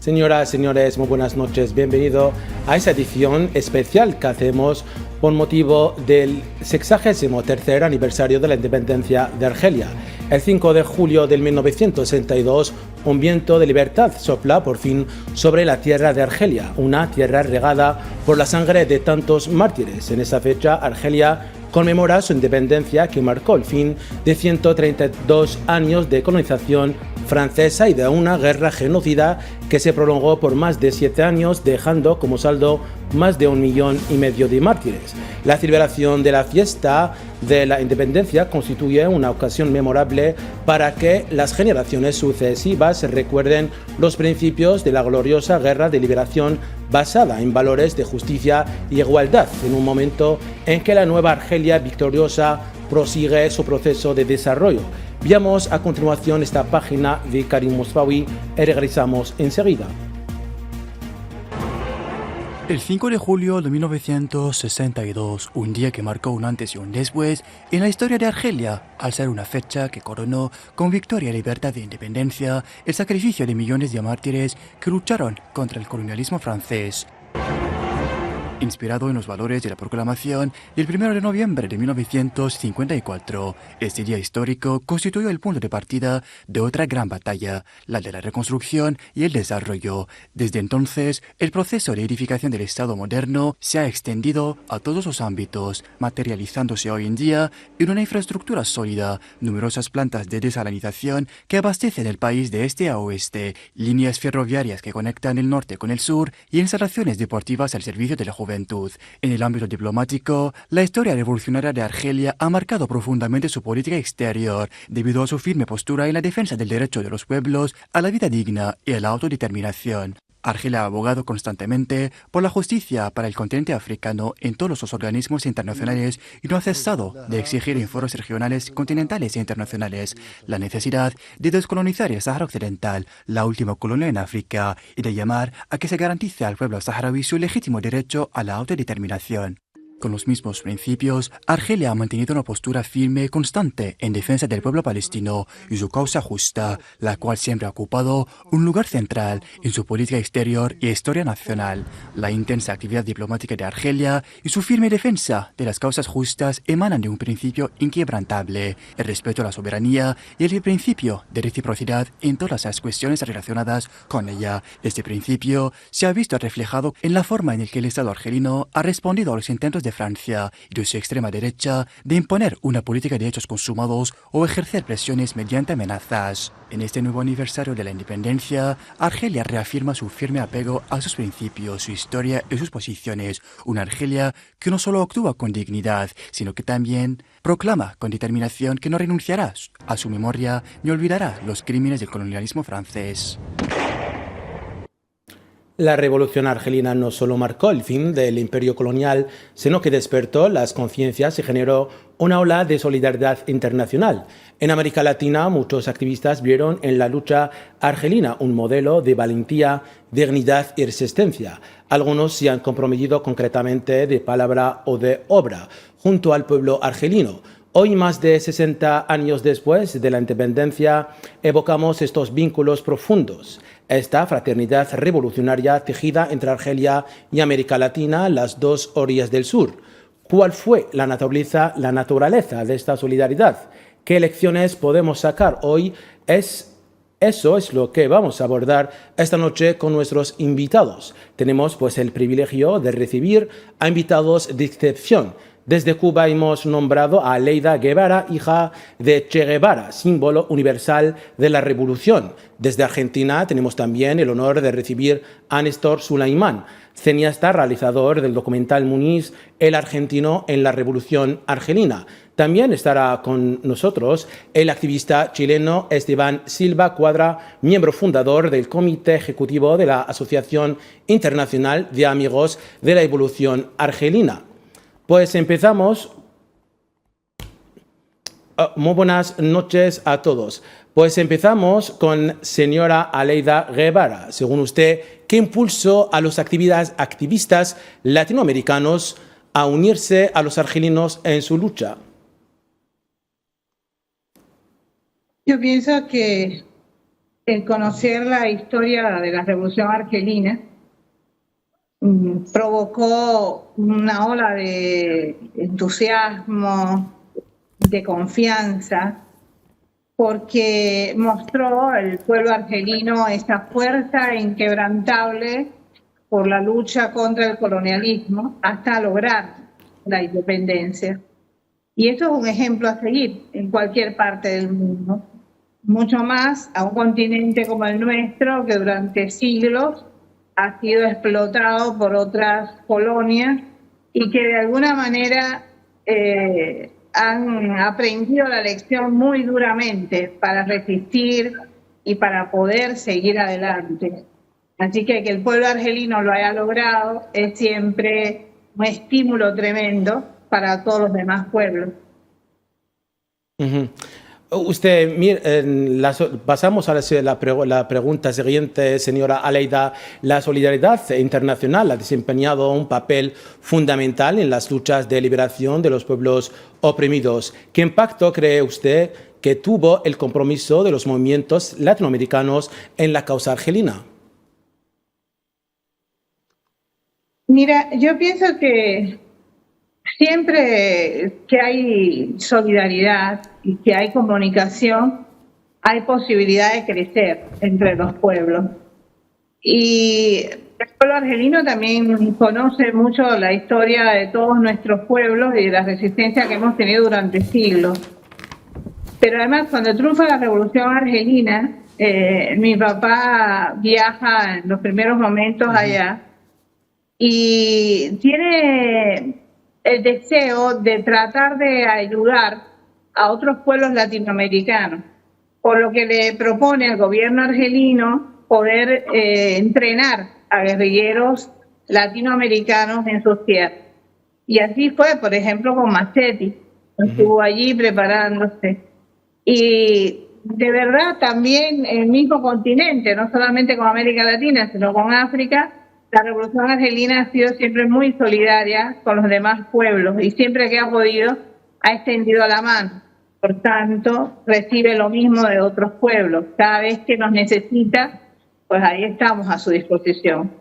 Señoras, señores, muy buenas noches. Bienvenido a esta edición especial que hacemos por motivo del 63º aniversario de la independencia de Argelia. El 5 de julio de 1962, un viento de libertad sopla por fin sobre la tierra de Argelia, una tierra regada por la sangre de tantos mártires. En esa fecha, Argelia conmemora su independencia, que marcó el fin de 132 años de colonización francesa y de una guerra genocida que se prolongó por más de 7 años, dejando como saldo más de 1,5 millones de mártires. La celebración de la fiesta de la independencia constituye una ocasión memorable para que las generaciones sucesivas recuerden los principios de la gloriosa guerra de liberación basada en valores de justicia y igualdad, en un momento en que la nueva Argelia victoriosa prosigue su proceso de desarrollo. Veamos a continuación esta página de Karim Mosfawi y regresamos enseguida. El 5 de julio de 1962, un día que marcó un antes y un después en la historia de Argelia, al ser una fecha que coronó con victoria, libertad e independencia el sacrificio de millones de mártires que lucharon contra el colonialismo francés. Inspirado en los valores de la proclamación del 1 de noviembre de 1954, este día histórico constituyó el punto de partida de otra gran batalla, la de la reconstrucción y el desarrollo. Desde entonces, el proceso de edificación del Estado moderno se ha extendido a todos los ámbitos, materializándose hoy en día en una infraestructura sólida, numerosas plantas de desalinización que abastecen el país de este a oeste, líneas ferroviarias que conectan el norte con el sur y instalaciones deportivas al servicio de la juventud. En el ámbito diplomático, la historia revolucionaria de Argelia ha marcado profundamente su política exterior, debido a su firme postura en la defensa del derecho de los pueblos a la vida digna y a la autodeterminación. Argelia ha abogado constantemente por la justicia para el continente africano en todos los organismos internacionales y no ha cesado de exigir en foros regionales, continentales e internacionales la necesidad de descolonizar el Sáhara Occidental, la última colonia en África, y de llamar a que se garantice al pueblo saharaui su legítimo derecho a la autodeterminación. Con los mismos principios, Argelia ha mantenido una postura firme y constante en defensa del pueblo palestino y su causa justa, la cual siempre ha ocupado un lugar central en su política exterior y historia nacional. La intensa actividad diplomática de Argelia y su firme defensa de las causas justas emanan de un principio inquebrantable, el respeto a la soberanía y el principio de reciprocidad en todas las cuestiones relacionadas con ella. Este principio se ha visto reflejado en la forma en la que el Estado argelino ha respondido a los intentos de Francia y de su extrema derecha de imponer una política de hechos consumados o ejercer presiones mediante amenazas. En este nuevo aniversario de la independencia, Argelia reafirma su firme apego a sus principios, su historia y sus posiciones. Una Argelia que no solo actúa con dignidad, sino que también proclama con determinación que no renunciará a su memoria ni olvidará los crímenes del colonialismo francés. La revolución argelina no solo marcó el fin del imperio colonial, sino que despertó las conciencias y generó una ola de solidaridad internacional. En América Latina, muchos activistas vieron en la lucha argelina un modelo de valentía, dignidad y resistencia. Algunos se han comprometido concretamente de palabra o de obra junto al pueblo argelino. Hoy, más de 60 años después de la independencia, evocamos estos vínculos profundos. Esta fraternidad revolucionaria tejida entre Argelia y América Latina, las dos orillas del sur. ¿Cuál fue la naturaleza de esta solidaridad? ¿Qué lecciones podemos sacar hoy? Eso es lo que vamos a abordar esta noche con nuestros invitados. Tenemos pues el privilegio de recibir a invitados de excepción. Desde Cuba hemos nombrado a Aleida Guevara, hija de Che Guevara, símbolo universal de la revolución. Desde Argentina tenemos también el honor de recibir a Néstor Sulaimán, cineasta realizador del documental Muniz, el argentino en la revolución argelina. También estará con nosotros el activista chileno Esteban Silva Cuadra, miembro fundador del Comité Ejecutivo de la Asociación Internacional de Amigos de la Evolución Argelina. Pues empezamos. Muy buenas noches a todos. Pues empezamos con señora Aleida Guevara. Según usted, ¿qué impulsó a los activistas latinoamericanos a unirse a los argelinos en su lucha? Yo pienso que el conocer la historia de la Revolución Argelina provocó una ola de entusiasmo, de confianza, porque mostró al pueblo argelino esa fuerza inquebrantable por la lucha contra el colonialismo hasta lograr la independencia. Y esto es un ejemplo a seguir en cualquier parte del mundo, mucho más a un continente como el nuestro, que durante siglos ha sido explotado por otras colonias y que de alguna manera han aprendido la lección muy duramente para resistir y para poder seguir adelante. Así que el pueblo argelino lo haya logrado es siempre un estímulo tremendo para todos los demás pueblos. Pasamos a la pregunta siguiente, señora Aleida. La solidaridad internacional ha desempeñado un papel fundamental en las luchas de liberación de los pueblos oprimidos. ¿Qué impacto cree usted que tuvo el compromiso de los movimientos latinoamericanos en la causa argelina? Mira, yo pienso que siempre que hay solidaridad y que hay comunicación, hay posibilidad de crecer entre los pueblos. Y el pueblo argelino también conoce mucho la historia de todos nuestros pueblos y de la resistencia que hemos tenido durante siglos. Pero además, cuando triunfa la Revolución Argelina, mi papá viaja en los primeros momentos allá y tiene el deseo de tratar de ayudar a otros pueblos latinoamericanos, por lo que le propone al gobierno argelino poder entrenar a guerrilleros latinoamericanos en sus tierras. Y así fue, por ejemplo, con Machetti, estuvo allí preparándose. Y de verdad también en el mismo continente, no solamente con América Latina, sino con África, la Revolución Argelina ha sido siempre muy solidaria con los demás pueblos y siempre que ha podido ha extendido la mano. Por tanto, recibe lo mismo de otros pueblos. Cada vez que nos necesita, pues ahí estamos a su disposición.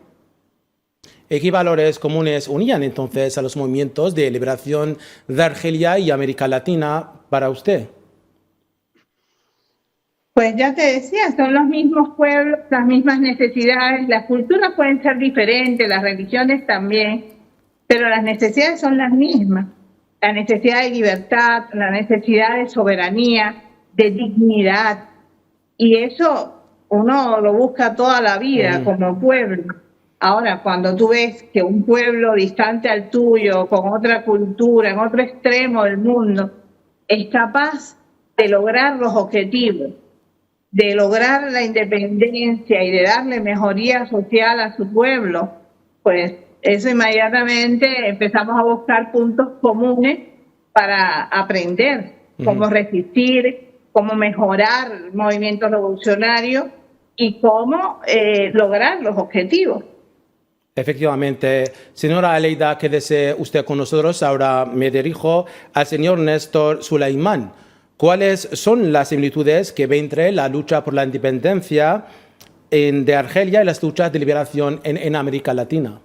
¿Qué valores comunes unían entonces a los movimientos de liberación de Argelia y América Latina para usted? Pues ya te decía, son los mismos pueblos, las mismas necesidades, las culturas pueden ser diferentes, las religiones también, pero las necesidades son las mismas. La necesidad de libertad, la necesidad de soberanía, de dignidad. Y eso uno lo busca toda la vida como pueblo. Ahora, cuando tú ves que un pueblo distante al tuyo, con otra cultura, en otro extremo del mundo, es capaz de lograr los objetivos, de lograr la independencia y de darle mejoría social a su pueblo, pues eso inmediatamente empezamos a buscar puntos comunes para aprender cómo resistir, cómo mejorar el movimiento revolucionario y cómo lograr los objetivos. Efectivamente. Señora Aleida, quédese usted con nosotros. Ahora me dirijo al señor Néstor Suleimán. ¿Cuáles son las similitudes que ve entre la lucha por la independencia de Argelia y las luchas de liberación en América Latina?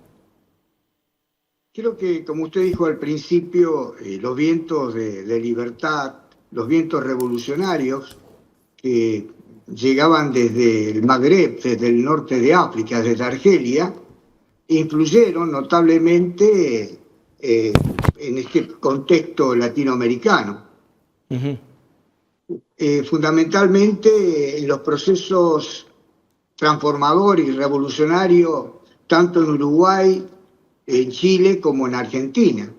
Creo que, como usted dijo al principio, los vientos de libertad, los vientos revolucionarios que llegaban desde el Magreb, desde el norte de África, desde Argelia, influyeron notablemente en este contexto latinoamericano. Fundamentalmente en los procesos transformadores y revolucionarios, tanto en Uruguay, en Chile como en Argentina.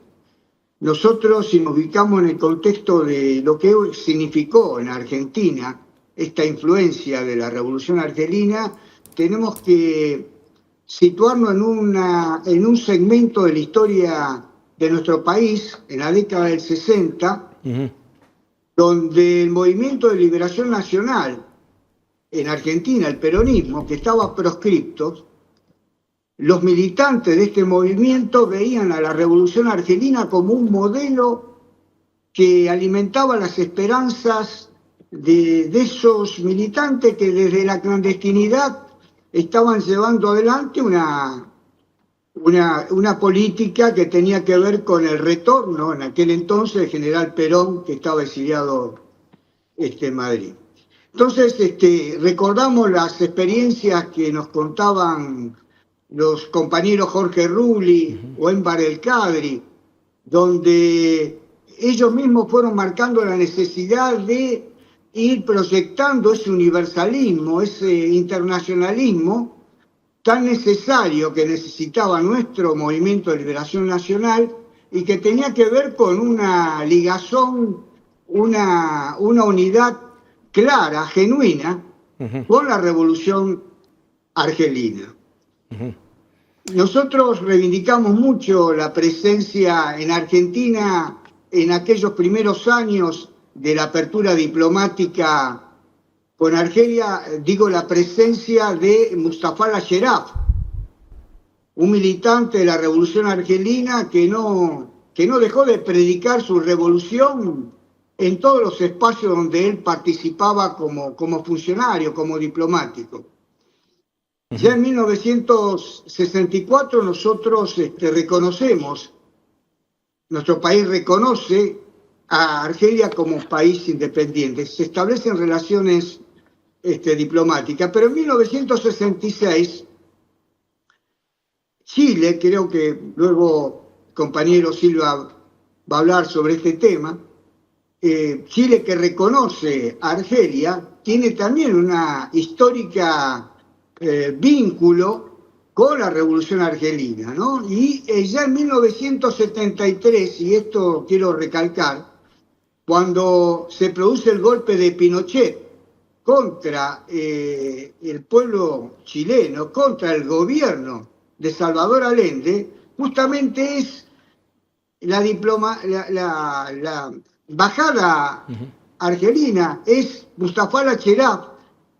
Nosotros, si nos ubicamos en el contexto de lo que significó en Argentina esta influencia de la Revolución Argelina, tenemos que situarnos en un segmento de la historia de nuestro país, en la década del 60, donde el movimiento de liberación nacional en Argentina, el peronismo, que estaba proscripto, los militantes de este movimiento veían a la Revolución Argelina como un modelo que alimentaba las esperanzas de esos militantes que desde la clandestinidad estaban llevando adelante una política que tenía que ver con el retorno, en aquel entonces, del general Perón, que estaba exiliado en Madrid. Entonces, recordamos las experiencias que nos contaban los compañeros Jorge Rulli o Enver El Kadri, donde ellos mismos fueron marcando la necesidad de ir proyectando ese universalismo, ese internacionalismo tan necesario que necesitaba nuestro movimiento de liberación nacional y que tenía que ver con una ligazón, una unidad clara, genuina, con la revolución argelina. Nosotros reivindicamos mucho la presencia en Argentina en aquellos primeros años de la apertura diplomática con Argelia, digo la presencia de Mustafa al-Sheraf, un militante de la revolución argelina que no dejó de predicar su revolución en todos los espacios donde él participaba como funcionario, como diplomático. Ya en 1964 nosotros reconocemos, nuestro país reconoce a Argelia como país independiente. Se establecen relaciones diplomáticas, pero en 1966 Chile, creo que luego el compañero Silva va a hablar sobre este tema, Chile, que reconoce a Argelia, tiene también una histórica vínculo con la revolución argelina, ¿no? Y ya en 1973, y esto quiero recalcar, cuando se produce el golpe de Pinochet contra el pueblo chileno, contra el gobierno de Salvador Allende, justamente es la embajada argelina, es Mustafa al-Sheraf,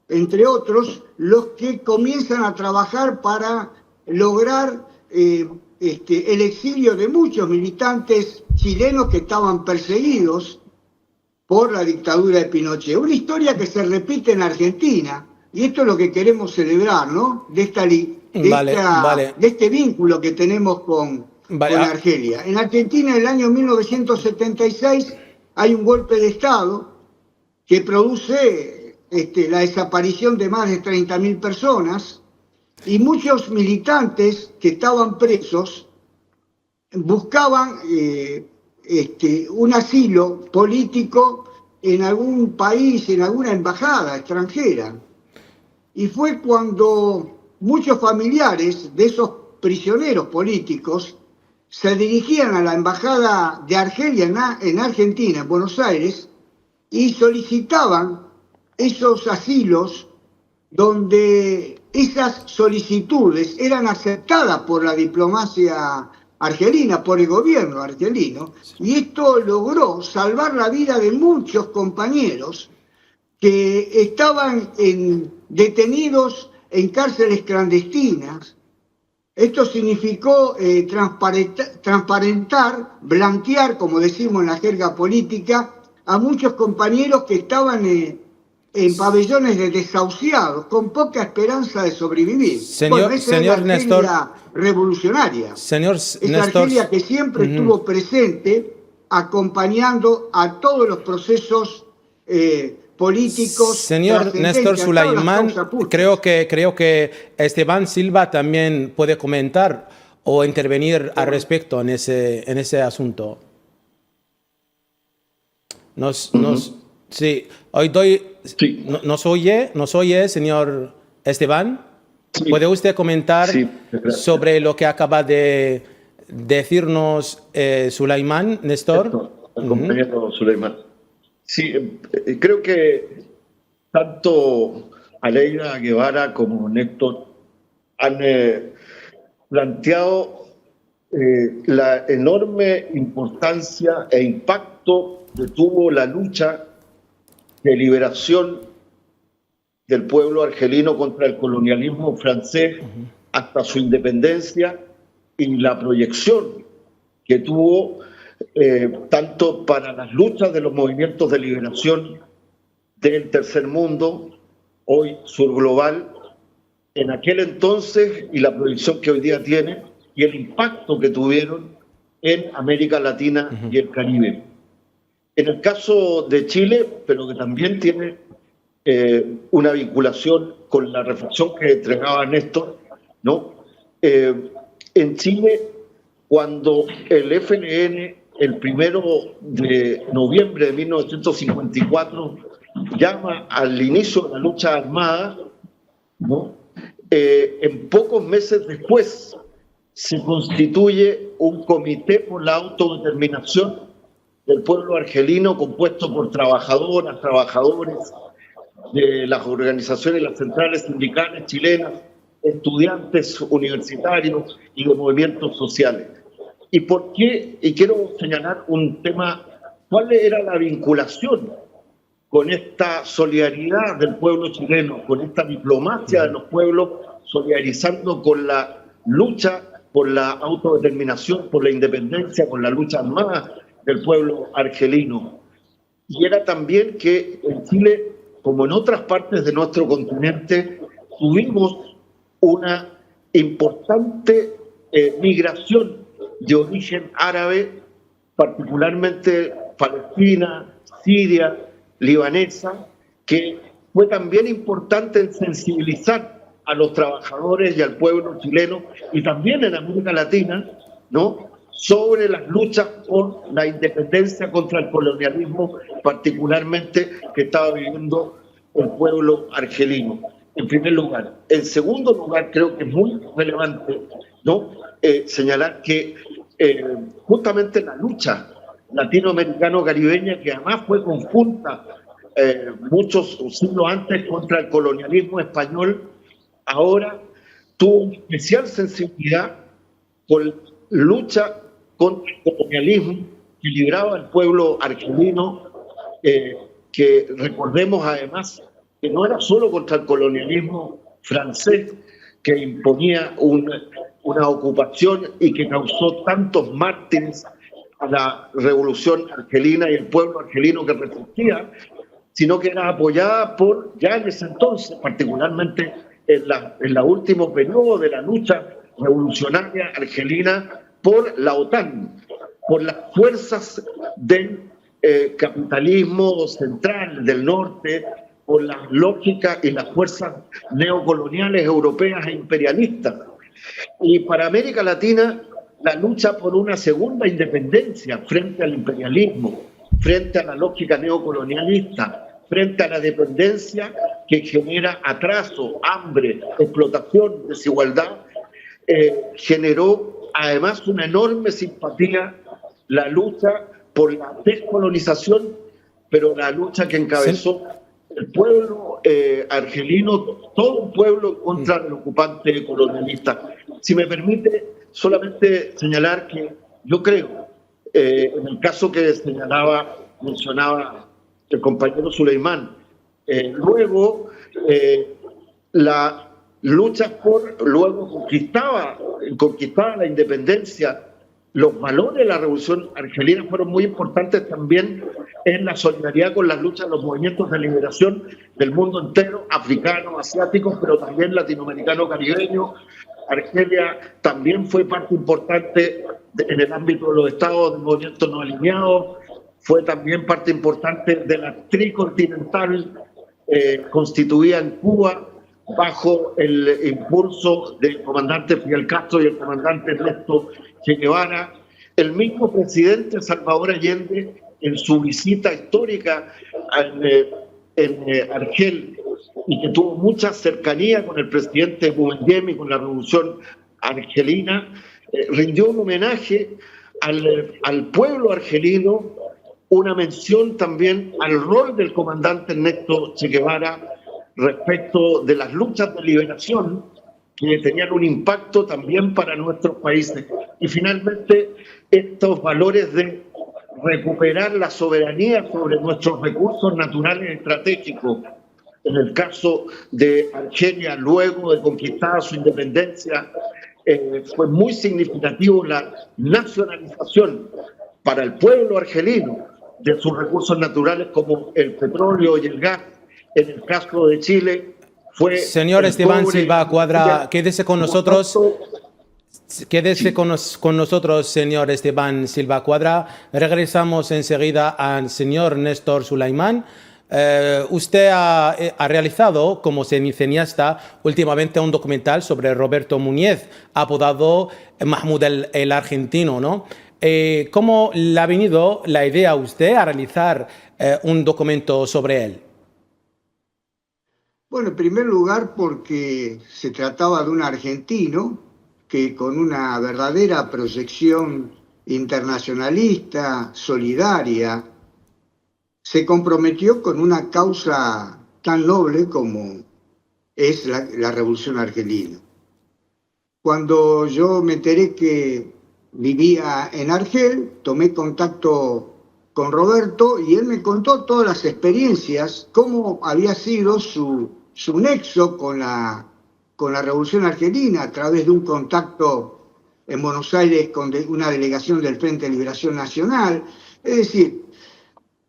entre otros, los que comienzan a trabajar para lograr el exilio de muchos militantes chilenos que estaban perseguidos por la dictadura de Pinochet. Una historia que se repite en Argentina, y esto es lo que queremos celebrar, ¿no? De este vínculo que tenemos con Argelia. En Argentina, en el año 1976, hay un golpe de Estado que produce la desaparición de más de 30.000 personas, y muchos militantes que estaban presos buscaban un asilo político en algún país, en alguna embajada extranjera. Y fue cuando muchos familiares de esos prisioneros políticos se dirigían a la embajada de Argelia en Argentina, en Buenos Aires, y solicitaban esos asilos, donde esas solicitudes eran aceptadas por la diplomacia argelina, por el gobierno argelino, y esto logró salvar la vida de muchos compañeros que estaban detenidos en cárceles clandestinas. Esto significó transparentar, blanquear, como decimos en la jerga política, a muchos compañeros que estaban en pabellones de desahuciados, con poca esperanza de sobrevivir. Señor Néstor, revolucionaria. Esa Argelia que siempre estuvo presente, acompañando a todos los procesos políticos. Señor Néstor Sulaimán, creo que Esteban Silva también puede comentar o intervenir al respecto en ese asunto. Sí, hoy sí. ¿Nos oye, señor Esteban? Sí. ¿Puede usted comentar sobre lo que acaba de decirnos Sulaimán, Néstor? El compañero Sulaimán. Sí, creo que tanto Aleida Guevara como Néstor han planteado la enorme importancia e impacto que tuvo la lucha de liberación del pueblo argelino contra el colonialismo francés hasta su independencia, y la proyección que tuvo tanto para las luchas de los movimientos de liberación del tercer mundo, hoy surglobal, en aquel entonces y la proyección que hoy día tiene y el impacto que tuvieron en América Latina y el Caribe. En el caso de Chile, pero que también tiene una vinculación con la reflexión que entregaba Néstor, ¿no? En Chile, cuando el FLN, el 1 de noviembre de 1954, llama al inicio de la lucha armada, ¿no? En pocos meses después se constituye un comité por la autodeterminación del pueblo argelino compuesto por trabajadoras, trabajadores de las organizaciones, las centrales sindicales chilenas, estudiantes universitarios y de movimientos sociales. ¿Y por qué? Y quiero señalar un tema, ¿cuál era la vinculación con esta solidaridad del pueblo chileno, con esta diplomacia de los pueblos, solidarizando con la lucha por la autodeterminación, por la independencia, con la lucha armada del pueblo argelino? Y era también que en Chile, como en otras partes de nuestro continente, tuvimos una importante migración de origen árabe, particularmente palestina, siria, libanesa, que fue también importante en sensibilizar a los trabajadores y al pueblo chileno y también en América Latina, ¿no?, sobre las luchas por la independencia contra el colonialismo, particularmente que estaba viviendo el pueblo argelino, en primer lugar. En segundo lugar, creo que es muy relevante, ¿no?, señalar que justamente la lucha latinoamericano-caribeña, que además fue conjunta muchos siglos antes contra el colonialismo español, ahora tuvo una especial sensibilidad con lucha contra el colonialismo que libraba al pueblo argelino, que recordemos además que no era solo contra el colonialismo francés que imponía una ocupación y que causó tantos mártires a la revolución argelina y el pueblo argelino que resistía, sino que era apoyada por, ya en ese entonces, particularmente en la último periodo de la lucha revolucionaria argelina, por la OTAN, por las fuerzas del capitalismo central del norte, por las lógicas y las fuerzas neocoloniales europeas e imperialistas. Y para América Latina, la lucha por una segunda independencia frente al imperialismo, frente a la lógica neocolonialista, frente a la dependencia que genera atraso, hambre, explotación, desigualdad, generó además una enorme simpatía, la lucha por la descolonización, pero la lucha que encabezó el pueblo argelino, todo un pueblo contra el ocupante colonialista. Si me permite solamente señalar que yo creo, en el caso que mencionaba el compañero Suleimán, luego la lucha luego conquistaba la independencia, los valores de la revolución argelina fueron muy importantes también en la solidaridad con las luchas de los movimientos de liberación del mundo entero, africanos, asiáticos, pero también latinoamericano, caribeño. Argelia también fue parte importante en el ámbito de los estados del movimiento no alineado, fue también parte importante de la tricontinental constituida en Cuba, bajo el impulso del comandante Fidel Castro y el comandante Ernesto Che Guevara. El mismo presidente Salvador Allende, en su visita histórica en Argel, y que tuvo mucha cercanía con el presidente Goumendiem y con la revolución argelina, rindió un homenaje al pueblo argelino, una mención también al rol del comandante Ernesto Che Guevara respecto de las luchas de liberación que tenían un impacto también para nuestros países. Y finalmente, estos valores de recuperar la soberanía sobre nuestros recursos naturales estratégicos. En el caso de Argelia, luego de conquistar su independencia, fue muy significativo la nacionalización para el pueblo argelino de sus recursos naturales como el petróleo y el gas. En el caso de Chile fue... Señor Esteban Silva Cuadra, quédese con nosotros. Quédese con nosotros, señor Esteban Silva Cuadra. Regresamos enseguida al señor Néstor Sulaimán. Usted ha realizado como cineasta últimamente un documental sobre Roberto Muñiz, apodado Mahmoud el Argentino, ¿no? ¿Cómo le ha venido la idea a usted a realizar un documento sobre él? Bueno, en primer lugar porque se trataba de un argentino que con una verdadera proyección internacionalista, solidaria, se comprometió con una causa tan noble como es la Revolución Argelina. Cuando yo me enteré que vivía en Argel, tomé contacto con Roberto y él me contó todas las experiencias, cómo había sido su nexo con la Revolución Argelina a través de un contacto en Buenos Aires con una delegación del Frente de Liberación Nacional. Es decir,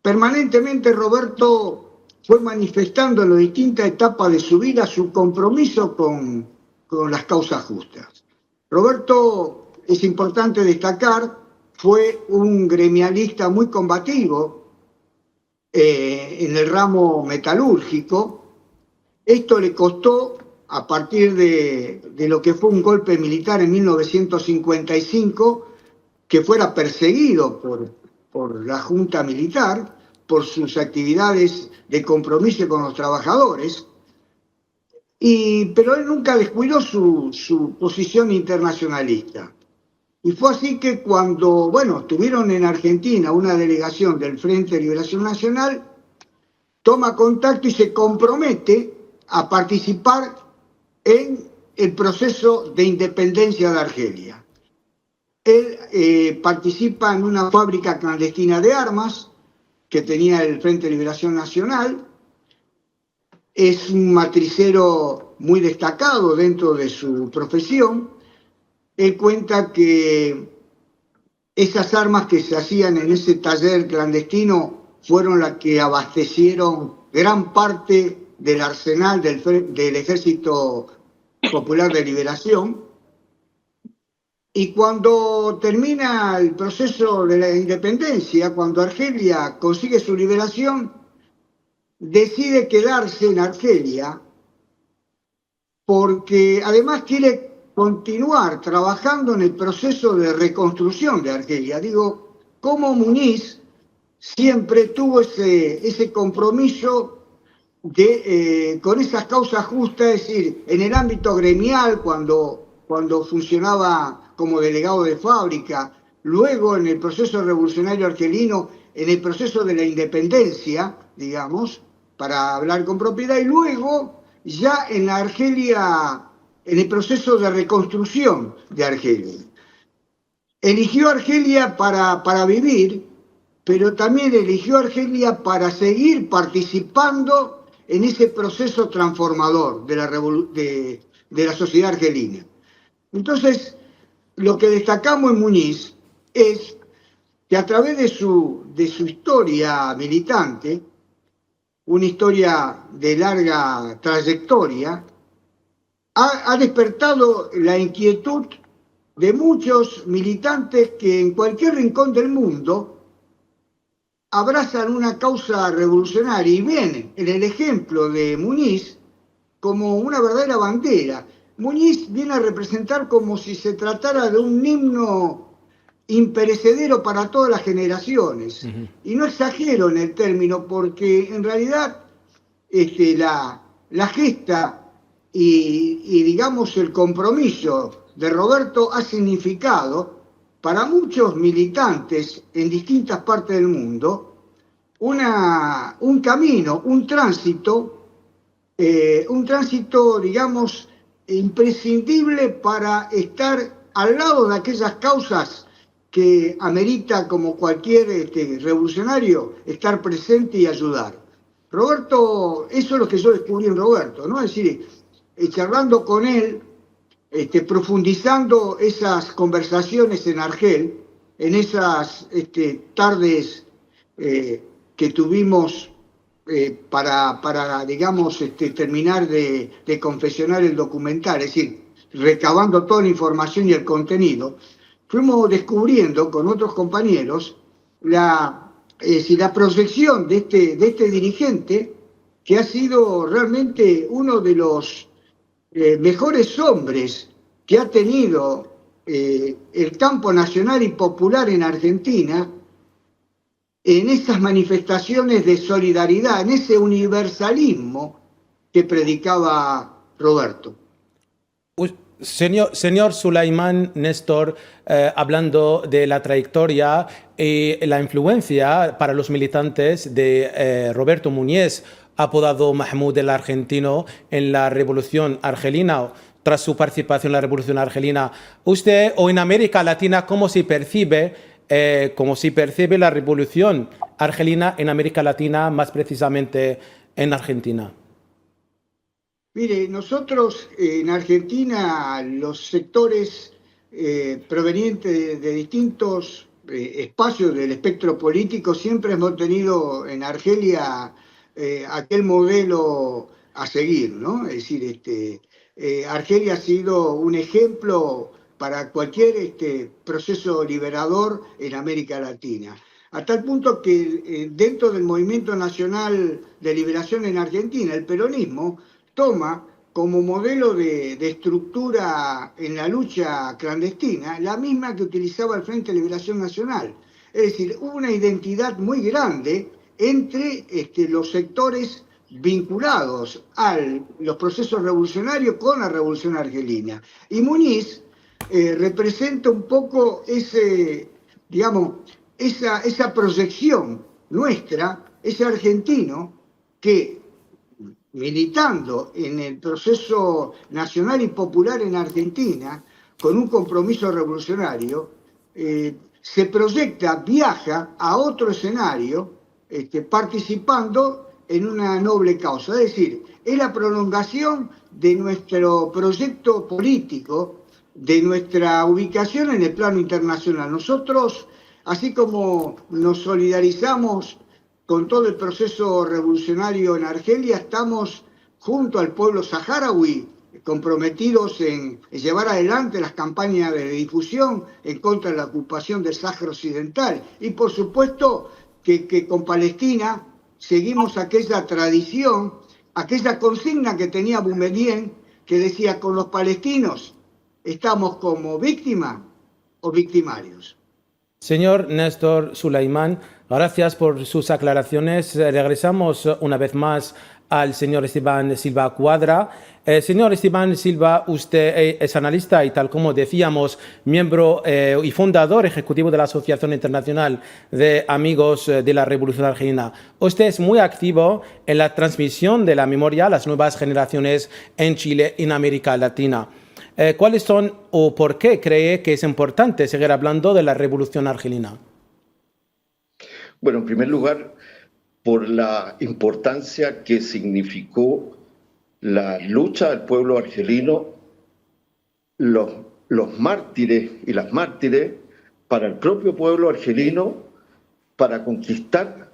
permanentemente Roberto fue manifestando en las distintas etapas de su vida su compromiso con las causas justas. Roberto, es importante destacar, fue un gremialista muy combativo en el ramo metalúrgico. Esto le costó, a partir de lo que fue un golpe militar en 1955, que fuera perseguido por la Junta Militar, por sus actividades de compromiso con los trabajadores, pero él nunca descuidó su posición internacionalista. Y fue así que cuando, tuvieron en Argentina una delegación del Frente de Liberación Nacional, toma contacto y se compromete a participar en el proceso de independencia de Argelia. Él participa en una fábrica clandestina de armas que tenía el Frente de Liberación Nacional. Es un matricero muy destacado dentro de su profesión. Él cuenta que esas armas que se hacían en ese taller clandestino fueron las que abastecieron gran parte del arsenal del Ejército Popular de Liberación. Y cuando termina el proceso de la independencia, cuando Argelia consigue su liberación, decide quedarse en Argelia porque además quiere continuar trabajando en el proceso de reconstrucción de Argelia. Digo, como Muñiz siempre tuvo ese compromiso con esas causas justas, es decir, en el ámbito gremial, cuando funcionaba como delegado de fábrica, luego en el proceso revolucionario argelino, en el proceso de la independencia, digamos, para hablar con propiedad, y luego ya en la Argelia, en el proceso de reconstrucción de Argelia. Eligió Argelia para vivir, pero también eligió Argelia para seguir participando en ese proceso transformador de la sociedad argelina. Entonces, lo que destacamos en Muñiz es que a través de su historia militante, una historia de larga trayectoria, ha despertado la inquietud de muchos militantes que en cualquier rincón del mundo abrazan una causa revolucionaria y ven en el ejemplo de Muñiz como una verdadera bandera. Muñiz viene a representar como si se tratara de un himno imperecedero para todas las generaciones. Uh-huh. Y no exagero en el término, porque en realidad la gesta y digamos el compromiso de Roberto ha significado para muchos militantes en distintas partes del mundo un camino, un tránsito, digamos, imprescindible para estar al lado de aquellas causas que amerita, como cualquier revolucionario, estar presente y ayudar. Roberto, eso es lo que yo descubrí en Roberto, ¿no? Es decir, charlando con él, profundizando esas conversaciones en Argel, en esas tardes que tuvimos para digamos, terminar de confeccionar el documental, es decir, recabando toda la información y el contenido, fuimos descubriendo con otros compañeros la proyección de este dirigente, que ha sido realmente uno de los mejores hombres que ha tenido el campo nacional y popular en Argentina, en esas manifestaciones de solidaridad, en ese universalismo que predicaba Roberto. Señor Sulaimán Néstor, hablando de la trayectoria y la influencia para los militantes de Roberto Muñiz, apodado Mahmoud el Argentino, en la Revolución Argelina, tras su participación en la Revolución Argelina, usted, o en América Latina, ¿cómo se percibe la Revolución Argelina en América Latina, más precisamente en Argentina? Mire, nosotros en Argentina, los sectores provenientes de distintos espacios del espectro político, siempre hemos tenido en Argelia aquel modelo a seguir, ¿no? Es decir, Argelia ha sido un ejemplo para cualquier proceso liberador en América Latina. A tal punto que dentro del Movimiento Nacional de Liberación en Argentina, el peronismo toma como modelo de estructura en la lucha clandestina la misma que utilizaba el Frente de Liberación Nacional. Es decir, hubo una identidad muy grande entre los sectores vinculados a los procesos revolucionarios con la Revolución Argelina. Y Muñiz representa un poco esa proyección nuestra, ese argentino que, militando en el proceso nacional y popular en Argentina, con un compromiso revolucionario, se proyecta, viaja a otro escenario, participando en una noble causa. Es decir, es la prolongación de nuestro proyecto político, de nuestra ubicación en el plano internacional. Nosotros, así como nos solidarizamos con todo el proceso revolucionario en Argelia, estamos junto al pueblo saharaui comprometidos en llevar adelante las campañas de difusión en contra de la ocupación del Sáhara Occidental. Y por supuesto que con Palestina seguimos aquella tradición, aquella consigna que tenía Boumediene, que decía: con los palestinos estamos como víctimas o victimarios. Señor Néstor Sulaimán, gracias por sus aclaraciones. Regresamos una vez más al señor Esteban Silva Cuadra. Señor Esteban Silva, usted es analista y, tal como decíamos, miembro y fundador ejecutivo de la Asociación Internacional de Amigos de la Revolución Argelina. Usted es muy activo en la transmisión de la memoria a las nuevas generaciones en Chile y en América Latina. ¿Cuáles son o por qué cree que es importante seguir hablando de la Revolución Argelina? Bueno, en primer lugar, por la importancia que significó la lucha del pueblo argelino, los mártires y las mártires para el propio pueblo argelino, para conquistar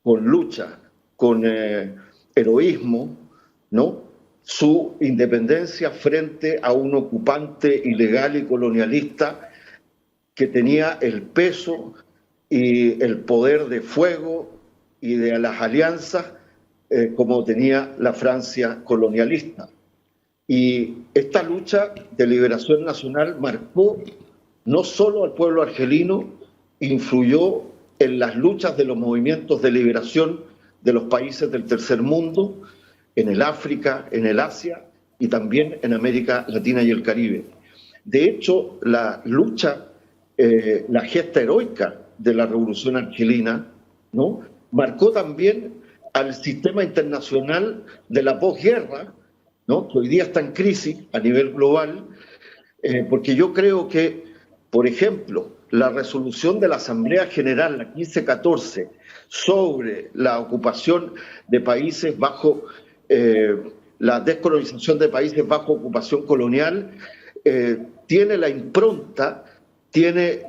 con lucha, con heroísmo, ¿no?, su independencia frente a un ocupante ilegal y colonialista que tenía el peso y el poder de fuego y de las alianzas como tenía la Francia colonialista. Y esta lucha de liberación nacional marcó no solo al pueblo argelino, influyó en las luchas de los movimientos de liberación de los países del tercer mundo, en el África, en el Asia y también en América Latina y el Caribe. De hecho, la lucha, la gesta heroica de la Revolución Argelina, ¿no?, marcó también al sistema internacional de la posguerra, ¿no?, que hoy día está en crisis a nivel global, porque yo creo que, por ejemplo, la resolución de la Asamblea General, la 1514, sobre la ocupación de países bajo la descolonización de países bajo ocupación colonial, tiene la impronta, tiene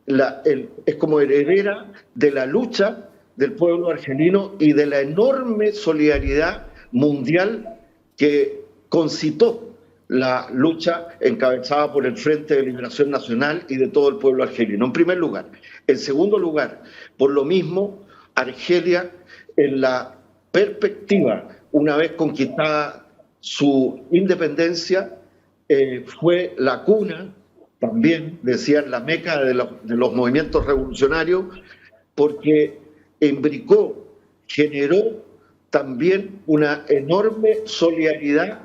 es como heredera de la lucha del pueblo argelino y de la enorme solidaridad mundial que concitó la lucha encabezada por el Frente de Liberación Nacional y de todo el pueblo argelino, en primer lugar. En segundo lugar, por lo mismo, Argelia, en la perspectiva, una vez conquistada su independencia, fue la cuna, también decían la meca de los movimientos revolucionarios, porque imbricó, generó también una enorme solidaridad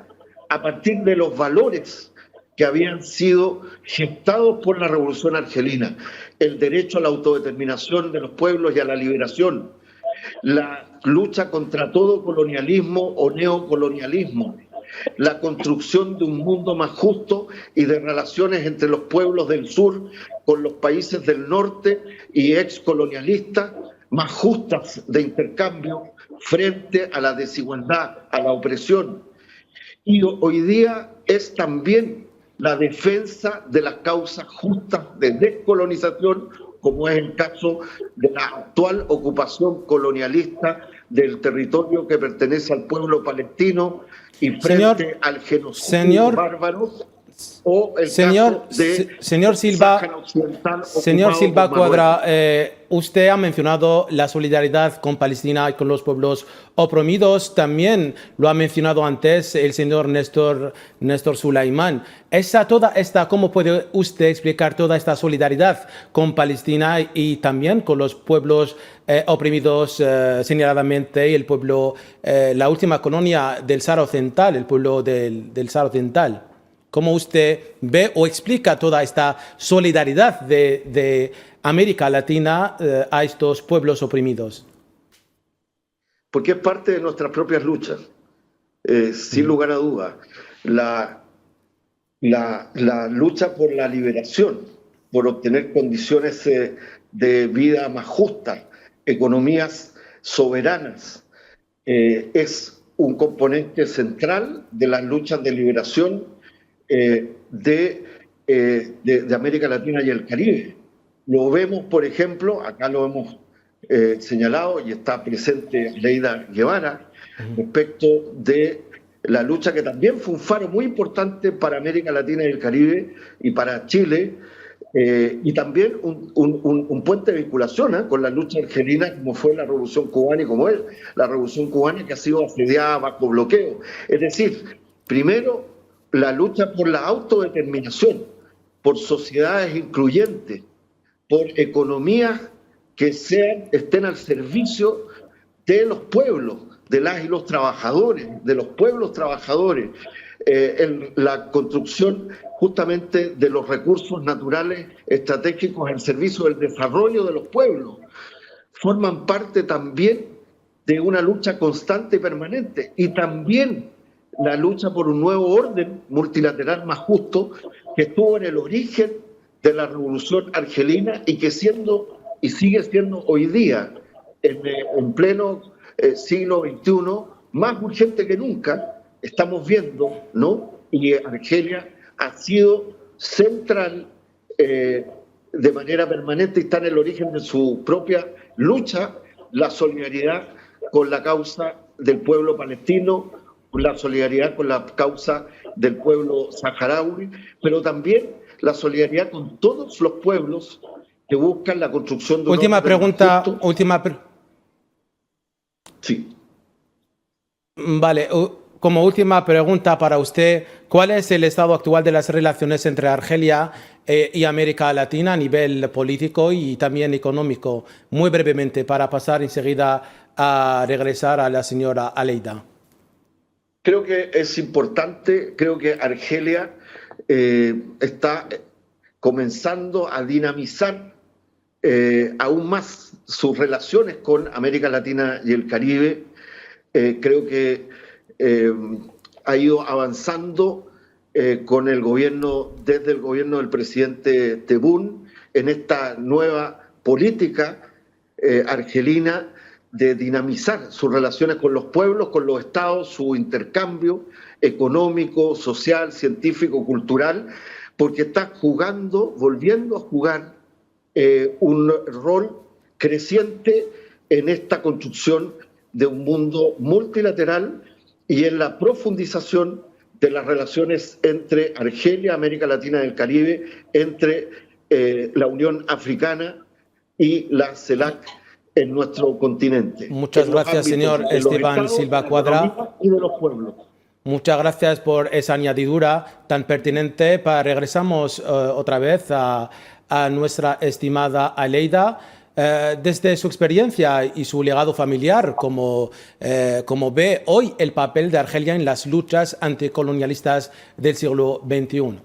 a partir de los valores que habían sido gestados por la Revolución Argelina: el derecho a la autodeterminación de los pueblos y a la liberación, la lucha contra todo colonialismo o neocolonialismo, la construcción de un mundo más justo y de relaciones entre los pueblos del sur con los países del norte y excolonialistas más justas de intercambio frente a la desigualdad, a la opresión. Y hoy día es también la defensa de las causas justas de descolonización, como es el caso de la actual ocupación colonialista del territorio que pertenece al pueblo palestino y frente al genocidio bárbaro, o el caso de señor Silva, señor Silva Cuadra, usted ha mencionado la solidaridad con Palestina y con los pueblos oprimidos. También lo ha mencionado antes el señor Néstor Sulaimán. ¿Cómo puede usted explicar toda esta solidaridad con Palestina y también con los pueblos oprimidos, señaladamente el pueblo, la última colonia del Sáhara Occidental, el pueblo del Sáhara Occidental? ¿Cómo usted ve o explica toda esta solidaridad de América Latina a estos pueblos oprimidos? Porque es parte de nuestras propias luchas, sin lugar a dudas. La lucha por la liberación, por obtener condiciones de vida más justas, economías soberanas, es un componente central de las luchas de liberación de América Latina y el Caribe. Lo vemos, por ejemplo, acá lo hemos señalado y está presente Leida Guevara, respecto de la lucha que también fue un faro muy importante para América Latina y el Caribe y para Chile, y también un puente de vinculación con la lucha argelina, como fue la Revolución Cubana y como es la Revolución Cubana, que ha sido asediada bajo bloqueo. Es decir, primero, la lucha por la autodeterminación, por sociedades incluyentes, por economías que estén al servicio de los pueblos, de las y los trabajadores, de los pueblos trabajadores, la construcción justamente de los recursos naturales estratégicos al servicio del desarrollo de los pueblos, forman parte también de una lucha constante y permanente, y también la lucha por un nuevo orden multilateral más justo que estuvo en el origen de la Revolución Argelina y que sigue siendo hoy día, en pleno siglo XXI, más urgente que nunca. Estamos viendo, ¿no? Y Argelia ha sido central de manera permanente y está en el origen de su propia lucha, la solidaridad con la causa del pueblo palestino, la solidaridad con la causa del pueblo saharaui, pero también la solidaridad con todos los pueblos que buscan la construcción de un última pregunta, Sí. Vale, como última pregunta para usted, ¿cuál es el estado actual de las relaciones entre Argelia y América Latina a nivel político y también económico? Muy brevemente, para pasar enseguida a regresar a la señora Aleida. Creo que es importante, creo que Argelia está comenzando a dinamizar aún más sus relaciones con América Latina y el Caribe. Creo que ha ido avanzando con el gobierno, desde el gobierno del presidente Tebboune, en esta nueva política argelina de dinamizar sus relaciones con los pueblos, con los estados, su intercambio económico, social, científico, cultural, porque está volviendo a jugar un rol creciente en esta construcción de un mundo multilateral y en la profundización de las relaciones entre Argelia, América Latina y el Caribe, entre la Unión Africana y la CELAC en nuestro continente. Muchas gracias, señor Esteban Silva Cuadra. Y de los pueblos. Muchas gracias por esa añadidura tan pertinente. Regresamos otra vez a nuestra estimada Aleida. Desde su experiencia y su legado familiar, como ve hoy el papel de Argelia en las luchas anticolonialistas del siglo XXI.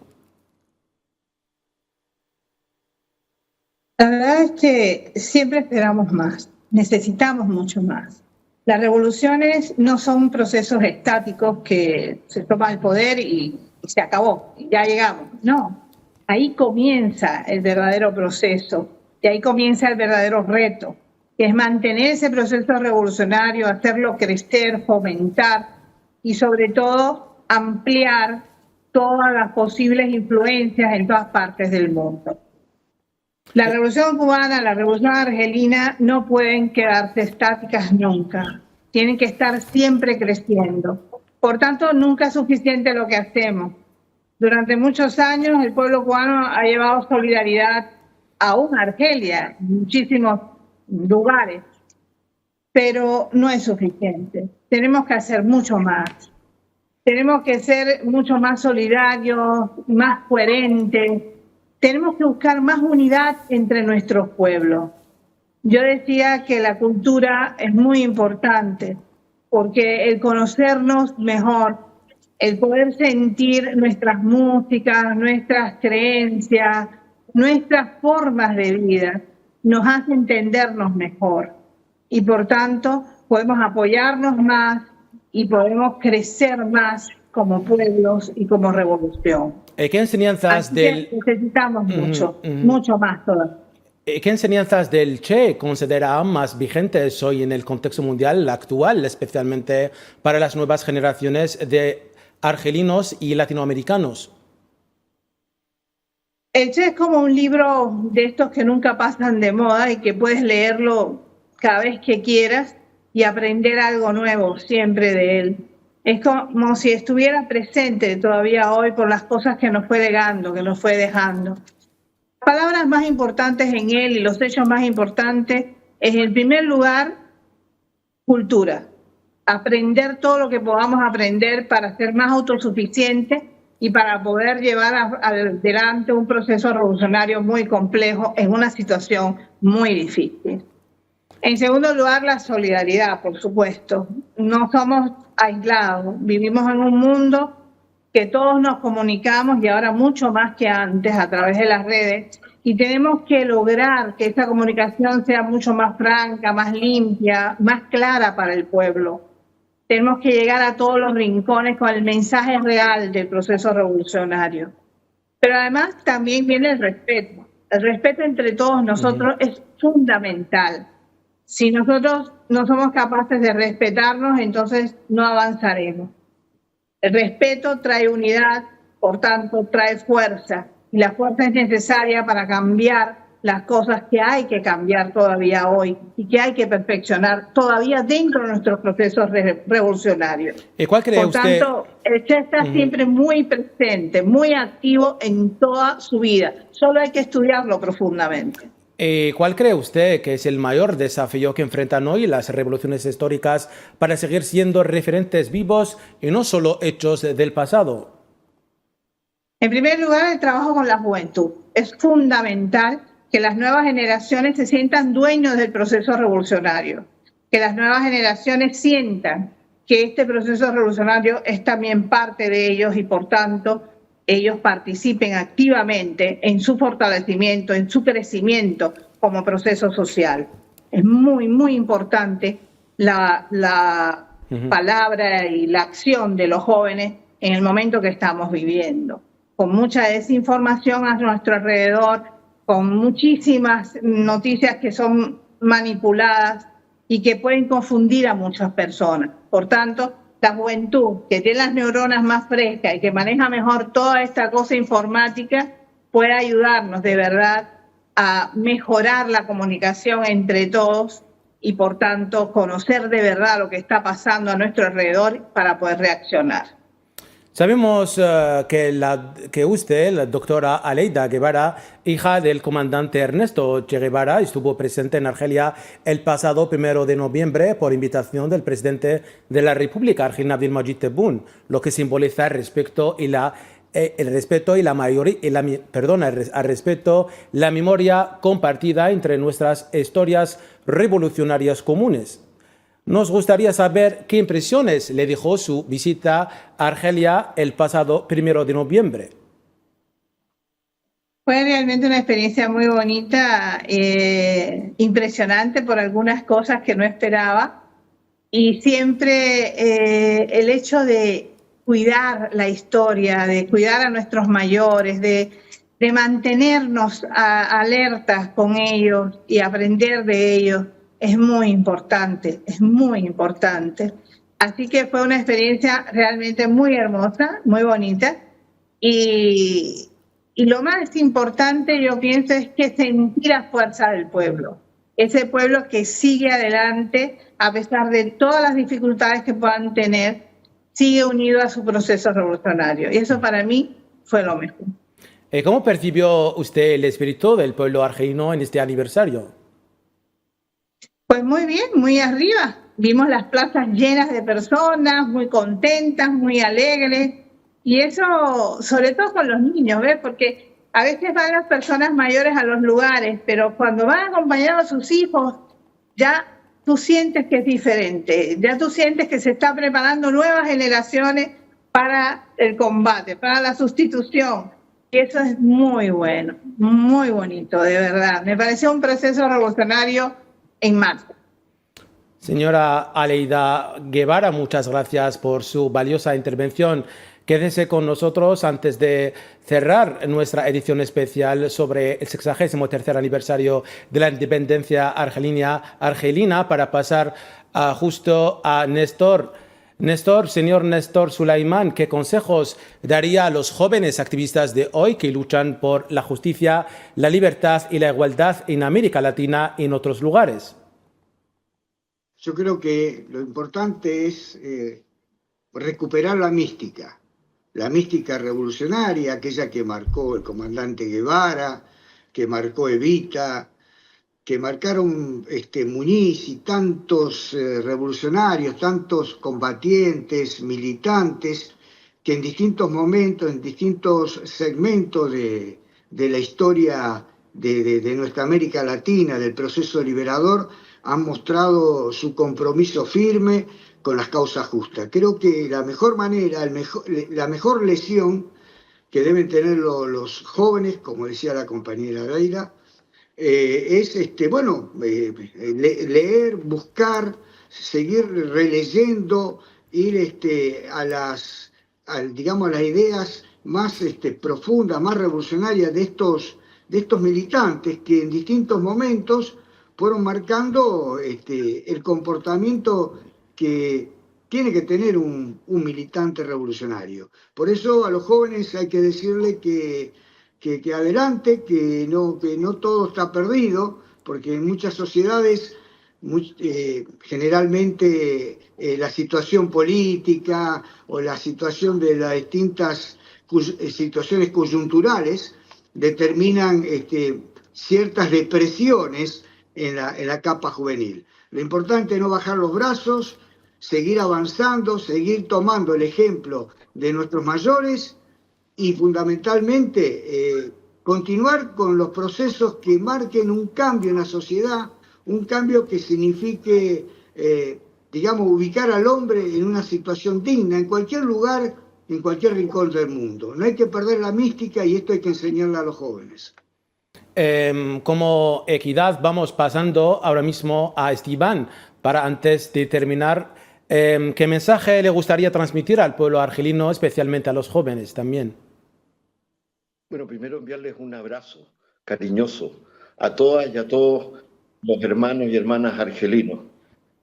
La verdad es que siempre esperamos más, necesitamos mucho más. Las revoluciones no son procesos estáticos que se toma el poder y se acabó, y ya llegamos. No, ahí comienza el verdadero proceso. Y ahí comienza el verdadero reto, que es mantener ese proceso revolucionario, hacerlo crecer, fomentar y sobre todo ampliar todas las posibles influencias en todas partes del mundo. La revolución cubana, la revolución argelina no pueden quedarse estáticas nunca, tienen que estar siempre creciendo. Por tanto, nunca es suficiente lo que hacemos. Durante muchos años el pueblo cubano ha llevado solidaridad aún Argelia, en muchísimos lugares, pero no es suficiente. Tenemos que hacer mucho más. Tenemos que ser mucho más solidarios, más coherentes. Tenemos que buscar más unidad entre nuestros pueblos. Yo decía que la cultura es muy importante, porque el conocernos mejor, el poder sentir nuestras músicas, nuestras creencias, nuestras formas de vida nos hace entendernos mejor y por tanto podemos apoyarnos más y podemos crecer más como pueblos y como revolución. ¿Qué enseñanzas necesitamos mucho más todavía? ¿Qué enseñanzas del Che considera más vigentes hoy en el contexto mundial actual, especialmente para las nuevas generaciones de argelinos y latinoamericanos? El Che es como un libro de estos que nunca pasan de moda y que puedes leerlo cada vez que quieras y aprender algo nuevo siempre de él. Es como si estuviera presente todavía hoy por las cosas que nos fue legando, que nos fue dejando. Las palabras más importantes en él y los hechos más importantes es, en primer lugar, cultura. Aprender todo lo que podamos aprender para ser más autosuficientes y para poder llevar adelante un proceso revolucionario muy complejo en una situación muy difícil. En segundo lugar, la solidaridad, por supuesto. No somos aislados, vivimos en un mundo que todos nos comunicamos y ahora mucho más que antes a través de las redes y tenemos que lograr que esa comunicación sea mucho más franca, más limpia, más clara para el pueblo. Tenemos que llegar a todos los rincones con el mensaje real del proceso revolucionario. Pero además también viene el respeto. El respeto entre todos nosotros es fundamental. Si nosotros no somos capaces de respetarnos, entonces no avanzaremos. El respeto trae unidad, por tanto trae fuerza. Y la fuerza es necesaria para cambiar las cosas que hay que cambiar todavía hoy y que hay que perfeccionar todavía dentro de nuestros procesos revolucionarios. ¿Y cuál cree usted? Por tanto, el Che está siempre muy presente, muy activo en toda su vida. Solo hay que estudiarlo profundamente. ¿Cuál cree usted que es el mayor desafío que enfrentan hoy las revoluciones históricas para seguir siendo referentes vivos y no solo hechos del pasado? En primer lugar, el trabajo con la juventud. Es fundamental que las nuevas generaciones se sientan dueños del proceso revolucionario, que las nuevas generaciones sientan que este proceso revolucionario es también parte de ellos y por tanto ellos participen activamente en su fortalecimiento, en su crecimiento como proceso social. Es muy, muy importante la palabra y la acción de los jóvenes en el momento que estamos viviendo, con mucha desinformación a nuestro alrededor, con muchísimas noticias que son manipuladas y que pueden confundir a muchas personas. Por tanto, la juventud, que tiene las neuronas más frescas y que maneja mejor toda esta cosa informática, puede ayudarnos de verdad a mejorar la comunicación entre todos y, por tanto, conocer de verdad lo que está pasando a nuestro alrededor para poder reaccionar. Sabemos que usted, la doctora Aleida Guevara, hija del comandante Ernesto Che Guevara, estuvo presente en Argelia el pasado 1 de noviembre por invitación del presidente de la República, Argelina Abdelmadjid Tebboune, lo que simboliza el respeto y la memoria compartida entre nuestras historias revolucionarias comunes. Nos gustaría saber qué impresiones le dejó su visita a Argelia el pasado 1 de noviembre. Fue realmente una experiencia muy bonita, impresionante por algunas cosas que no esperaba, y siempre el hecho de cuidar la historia, de cuidar a nuestros mayores, de mantenernos alertas con ellos y aprender de ellos, es muy importante, es muy importante. Así que fue una experiencia realmente muy hermosa, muy bonita, y lo más importante, yo pienso, es que sentir la fuerza del pueblo, ese pueblo que sigue adelante a pesar de todas las dificultades que puedan tener, sigue unido a su proceso revolucionario, y eso para mí fue lo mejor. ¿Cómo percibió usted el espíritu del pueblo argelino en este aniversario? Pues muy bien, muy arriba. Vimos las plazas llenas de personas, muy contentas, muy alegres. Y eso, sobre todo con los niños, ¿ves? Porque a veces van las personas mayores a los lugares, pero cuando van acompañados a sus hijos, ya tú sientes que es diferente. Ya tú sientes que se está preparando nuevas generaciones para el combate, para la sustitución. Y eso es muy bueno, muy bonito, de verdad. Me pareció un proceso revolucionario en marzo. Señora Aleida Guevara, muchas gracias por su valiosa intervención. Quédese con nosotros antes de cerrar nuestra edición especial sobre el 63º aniversario de la independencia argelina para pasar justo a Néstor. Señor Néstor Sulaimán, ¿qué consejos daría a los jóvenes activistas de hoy que luchan por la justicia, la libertad y la igualdad en América Latina y en otros lugares? Yo creo que lo importante es recuperar la mística revolucionaria, aquella que marcó el comandante Guevara, que marcó Evita, que marcaron Muñiz y tantos revolucionarios, tantos combatientes, militantes, que en distintos momentos, en distintos segmentos de la historia de nuestra América Latina, del proceso liberador, han mostrado su compromiso firme con las causas justas. Creo que la mejor manera, la mejor lección que deben tener los jóvenes, como decía la compañera Daira, es leer, buscar, seguir releyendo, ir a las ideas más profundas, más revolucionarias de estos militantes que en distintos momentos fueron marcando el comportamiento que tiene que tener un militante revolucionario. Por eso a los jóvenes hay que decirle que adelante, que no todo está perdido, porque en muchas sociedades generalmente la situación política o la situación de las distintas situaciones coyunturales determinan ciertas depresiones en la capa juvenil. Lo importante es no bajar los brazos, seguir avanzando, seguir tomando el ejemplo de nuestros mayores y fundamentalmente continuar con los procesos que marquen un cambio en la sociedad, un cambio que signifique, ubicar al hombre en una situación digna, en cualquier lugar, en cualquier rincón del mundo. No hay que perder la mística y esto hay que enseñarle a los jóvenes. Como Equidad vamos pasando ahora mismo a Esteban para, antes de terminar, ¿qué mensaje le gustaría transmitir al pueblo argelino, especialmente a los jóvenes también? Bueno, primero enviarles un abrazo cariñoso a todas y a todos los hermanos y hermanas argelinos.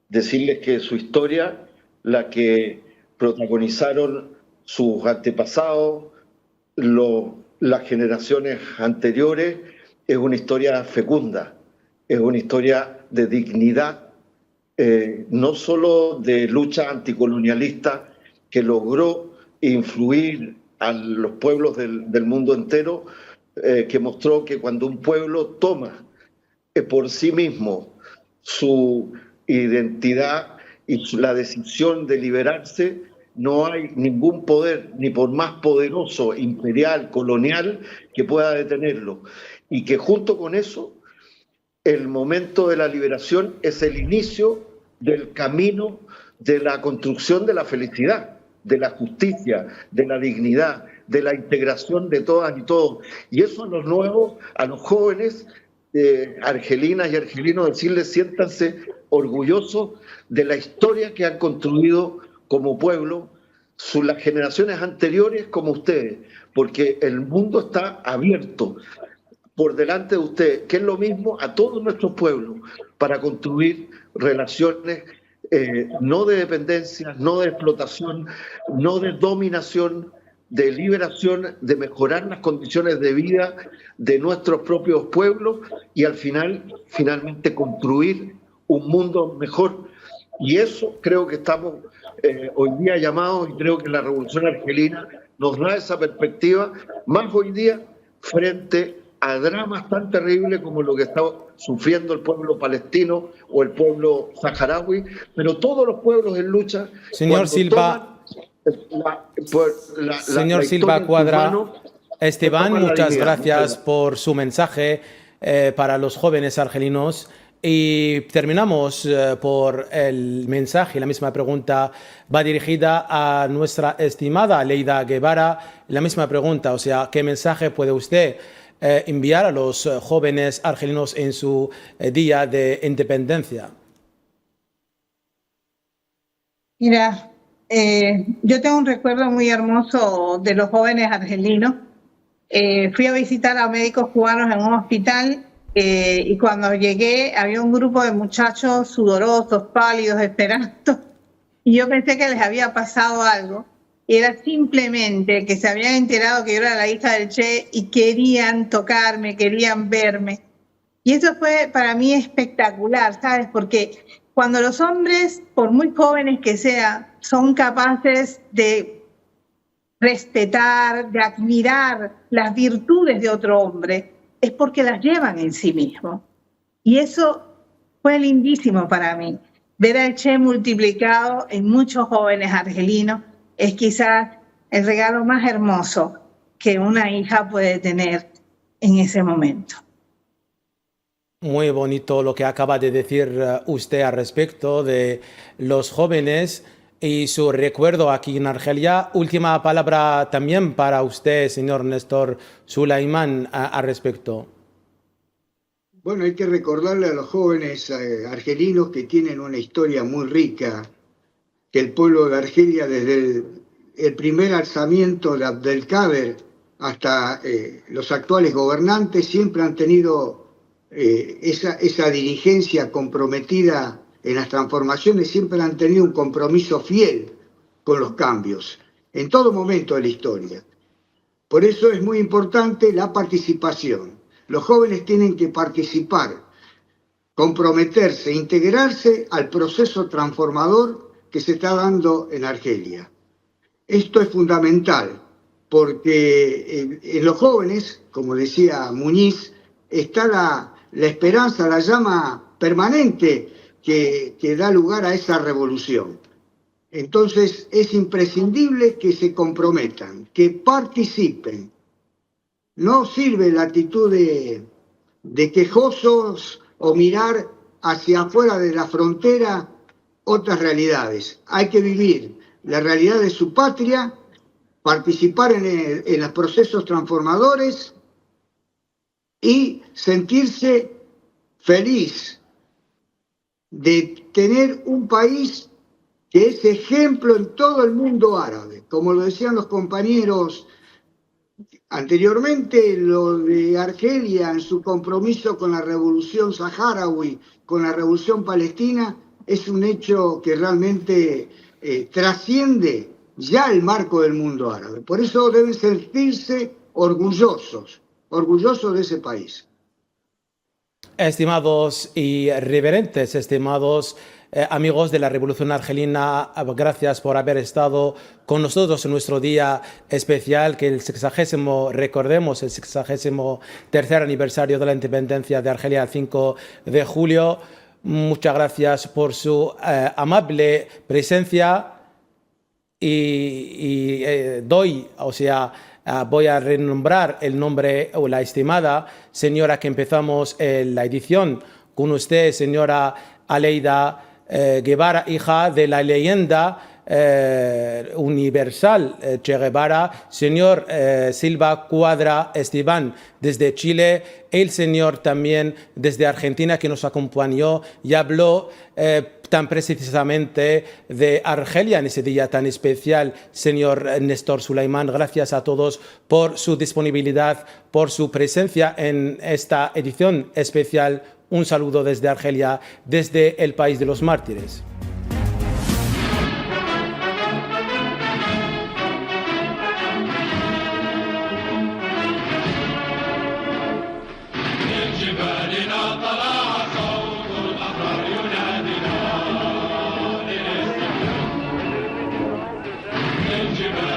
Decirles que su historia, la que protagonizaron sus antepasados, las generaciones anteriores, es una historia fecunda, es una historia de dignidad, no solo de lucha anticolonialista que logró influir a los pueblos del mundo entero, que mostró que cuando un pueblo toma por sí mismo su identidad y la decisión de liberarse, no hay ningún poder, ni por más poderoso, imperial, colonial, que pueda detenerlo. Y que junto con eso, el momento de la liberación es el inicio del camino de la construcción de la felicidad, de la justicia, de la dignidad, de la integración de todas y todos. Y eso a los nuevos, a los jóvenes argelinas y argelinos, decirles: siéntanse orgullosos de la historia que han construido como pueblo, las generaciones anteriores como ustedes, porque el mundo está abierto por delante de ustedes, que es lo mismo a todos nuestros pueblos, para construir relaciones no de dependencia, no de explotación, no de dominación, de liberación, de mejorar las condiciones de vida de nuestros propios pueblos y al finalmente construir un mundo mejor. Y eso creo que estamos hoy día llamados, y creo que la Revolución Argelina nos da esa perspectiva, más hoy día frente a dramas tan terribles como lo que está sufriendo el pueblo palestino o el pueblo saharaui, pero todos los pueblos en lucha. Señor Silva, señor Silva Cuadra, Esteban, muchas gracias por su mensaje para los jóvenes argelinos. Y terminamos por el mensaje. La misma pregunta va dirigida a nuestra estimada Leida Guevara. La misma pregunta, o sea, ¿qué mensaje puede usted enviar a los jóvenes argelinos en su día de independencia? Mira, yo tengo un recuerdo muy hermoso de los jóvenes argelinos. Fui a visitar a médicos cubanos en un hospital y cuando llegué había un grupo de muchachos sudorosos, pálidos, esperando, y yo pensé que les había pasado algo. Y era simplemente que se habían enterado que yo era la hija del Che y querían tocarme, querían verme. Y eso fue para mí espectacular, ¿sabes? Porque cuando los hombres, por muy jóvenes que sean, son capaces de respetar, de admirar las virtudes de otro hombre, es porque las llevan en sí mismos. Y eso fue lindísimo para mí. Ver al Che multiplicado en muchos jóvenes argelinos es quizás el regalo más hermoso que una hija puede tener en ese momento. Muy bonito lo que acaba de decir usted al respecto de los jóvenes y su recuerdo aquí en Argelia. Última palabra también para usted, señor Néstor Sulaimán, al respecto. Bueno, hay que recordarle a los jóvenes argelinos que tienen una historia muy rica, que el pueblo de Argelia, desde el primer alzamiento de Abdelkader hasta los actuales gobernantes, siempre han tenido esa dirigencia comprometida en las transformaciones, siempre han tenido un compromiso fiel con los cambios, en todo momento de la historia. Por eso es muy importante la participación. Los jóvenes tienen que participar, comprometerse, integrarse al proceso transformador que se está dando en Argelia. Esto es fundamental, porque en los jóvenes, como decía Muñiz, está la esperanza, la llama permanente que da lugar a esa revolución. Entonces es imprescindible que se comprometan, que participen. No sirve la actitud de quejosos o mirar hacia afuera de la frontera otras realidades. Hay que vivir la realidad de su patria, participar en los procesos transformadores y sentirse feliz de tener un país que es ejemplo en todo el mundo árabe. Como lo decían los compañeros anteriormente, lo de Argelia en su compromiso con la revolución saharaui, con la revolución palestina, es un hecho que realmente trasciende ya el marco del mundo árabe. Por eso deben sentirse orgullosos de ese país. Estimados y reverentes, estimados amigos de la Revolución Argelina, gracias por haber estado con nosotros en nuestro día especial, que recordemos el 63 aniversario de la independencia de Argelia, el 5 de julio. Muchas gracias por su amable presencia y voy a renombrar el nombre o la estimada señora que empezamos la edición con usted, señora Aleida Guevara, hija de la leyenda universal Che Guevara, señor Silva Cuadra Esteban desde Chile, el señor también desde Argentina que nos acompañó y habló tan precisamente de Argelia en ese día tan especial, señor Néstor Sulaimán. Gracias a todos por su disponibilidad, por su presencia en esta edición especial. Un saludo desde Argelia, desde el país de los mártires. الجبال